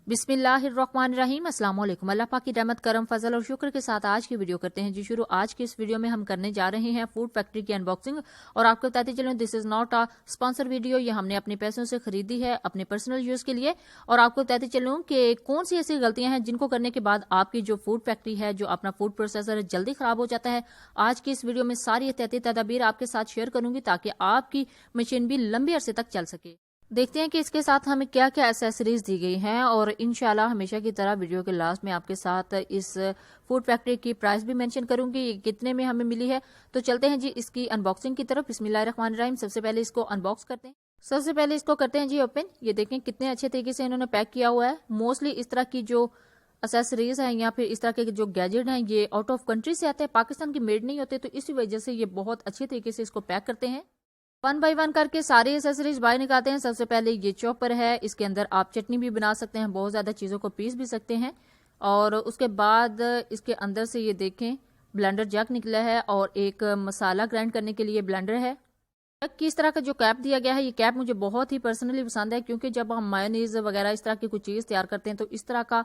बिस्मिल्लाहिर्रहमानिर्रहीम अस्सलाम-ओ-अलैकुम। अल्लाह पाक की रहमत करम फजल और शुक्र के साथ आज की वीडियो करते हैं जी शुरू। आज की इस वीडियो में हम करने जा रहे हैं फूड फैक्ट्री की अनबॉक्सिंग और आपको बताते चलूं this is not a sponsor video. ये हमने अपने पैसों से खरीदी है अपने पर्सनल यूज के लिए। और आपको बताते चलूं कि कौन सी ऐसी गलतियां हैं जिनको करने के बाद आपकी जो फूड फैक्ट्री है, जो अपना फूड प्रोसेसर है, जल्दी खराब हो जाता है। आज की इस वीडियो में सारी एहतियाती तदाबीर आपके साथ शेयर करूंगी ताकि आपकी मशीन भी लंबी अरसे तक चल सके। देखते हैं कि इसके साथ हमें क्या क्या एसेसरीज दी गई हैं और इंशाल्लाह हमेशा की तरह वीडियो के लास्ट में आपके साथ इस फूड फैक्ट्री की प्राइस भी मेंशन करूंगी, ये कितने में हमें मिली है। तो चलते हैं जी इसकी अनबॉक्सिंग की तरफ। बिस्मिल्लाहिर्रहमानिर्रहीम। सबसे पहले इसको अनबॉक्स करते हैं। सबसे पहले इसको करते हैं जी ओपन। ये देखें कितने अच्छे तरीके से इन्होंने पैक किया हुआ है। मोस्टली इस तरह की जो एसेसरीज हैं या फिर इस तरह के जो गैजेट हैं ये आउट ऑफ कंट्री से आते हैं, पाकिस्तान की मेड नहीं होते, तो इसी वजह से ये बहुत अच्छे तरीके से इसको पैक करते हैं। वन बाय वन करके सारी एसेसरीज बाहर निकालते हैं। सबसे पहले ये चॉपर है, इसके अंदर आप चटनी भी बना सकते हैं, बहुत ज्यादा चीजों को पीस भी सकते हैं। और उसके बाद इसके अंदर से ये देखें ब्लेंडर जग निकला है और एक मसाला ग्राइंड करने के लिए ब्लेंडर है। जग की इस तरह का जो कैप दिया गया है, ये कैप मुझे बहुत ही पर्सनली पसंद है क्योंकि जब हम मायोनीज वगैरह इस तरह की कुछ चीज तैयार करते हैं तो इस तरह का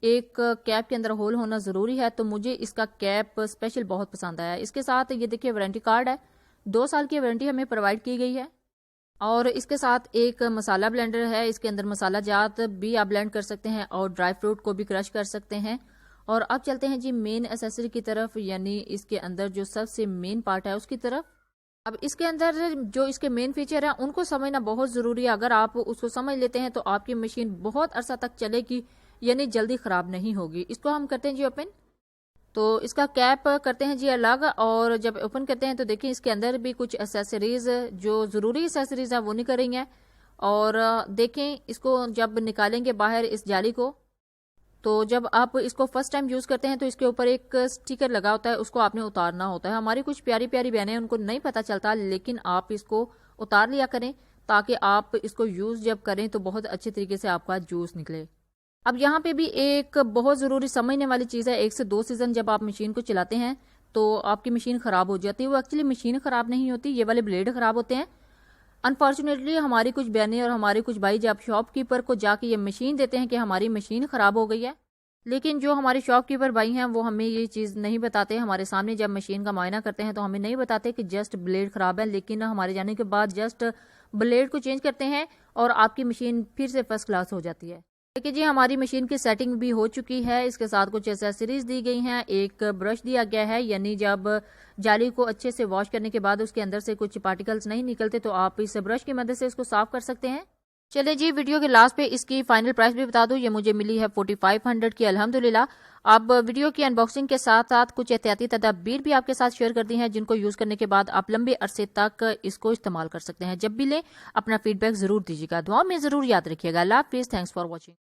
एक कैप के अंदर होल होना जरूरी है। तो मुझे इसका कैप स्पेशल बहुत पसंद आया। इसके साथ ये देखिए वारंटी कार्ड है, 2 साल की वारंटी हमें प्रोवाइड की गई है। और इसके साथ एक मसाला ब्लेंडर है, इसके अंदर मसाला जात भी आप ब्लेंड कर सकते हैं और ड्राई फ्रूट को भी क्रश कर सकते हैं। और अब चलते हैं जी मेन एसेसरी की तरफ, यानी इसके अंदर जो सबसे मेन पार्ट है उसकी तरफ। अब इसके अंदर जो इसके मेन फीचर है उनको समझना बहुत जरूरी है। अगर आप उसको समझ लेते हैं तो आपकी मशीन बहुत अरसा तक चलेगी, यानी जल्दी खराब नहीं होगी। इसको हम करते हैं जी ओपन। तो इसका कैप करते हैं जी अलग और जब ओपन करते हैं तो देखिए इसके अंदर भी कुछ एसेसरीज जो जरूरी एसेसरीज है वो निकल रही हैं। और देखें इसको जब निकालेंगे बाहर इस जाली को, तो जब आप इसको फर्स्ट टाइम यूज करते हैं तो इसके ऊपर एक स्टिकर लगा होता है, उसको आपने उतारना होता है। हमारी कुछ प्यारी प्यारी बहनें उनको नहीं पता चलता, लेकिन आप इसको उतार लिया करें ताकि आप इसको यूज जब करें तो बहुत अच्छे तरीके से आपका जूस निकले। अब यहाँ पे भी एक बहुत जरूरी समझने वाली चीज है, 1 से 2 सीजन जब आप मशीन को चलाते हैं तो आपकी मशीन खराब हो जाती है। वो एक्चुअली मशीन खराब नहीं होती, ये वाले ब्लेड खराब होते हैं। अनफॉर्चुनेटली हमारी कुछ बहनें और हमारे कुछ भाई जब शॉपकीपर को जाके ये मशीन देते हैं कि हमारी मशीन खराब हो गई है, लेकिन जो हमारे शॉपकीपर भाई हैं वो हमें ये चीज नहीं बताते। हमारे सामने जब मशीन का मुआयना करते हैं तो हमें नहीं बताते कि जस्ट ब्लेड खराब है, लेकिन हमारे जाने के बाद जस्ट ब्लेड को चेंज करते हैं और आपकी मशीन फिर से फर्स्ट क्लास हो जाती है। देखिए जी हमारी मशीन की सेटिंग भी हो चुकी है। इसके साथ कुछ एसेसरीज दी गई हैं, एक ब्रश दिया गया है, यानी जब जाली को अच्छे से वॉश करने के बाद उसके अंदर से कुछ पार्टिकल्स नहीं निकलते तो आप इस ब्रश की मदद से इसको साफ कर सकते हैं। चलिए जी वीडियो के लास्ट पे इसकी फाइनल प्राइस भी बता दूं। ये मुझे मिली है 4500 की अल्हम्दुलिल्लाह। अब वीडियो की अनबॉक्सिंग के साथ साथ कुछ एहतियाती तदाबीर भी आपके साथ शेयर कर दी हैं जिनको यूज करने के बाद आप लंबे अरसे तक इसको इस्तेमाल कर सकते हैं। जब भी लें अपना फीडबैक जरूर दीजिएगा, दुआ में जरूर याद रखिएगा। अल्लाह हाफिज़, थैंक्स फॉर वॉचिंग।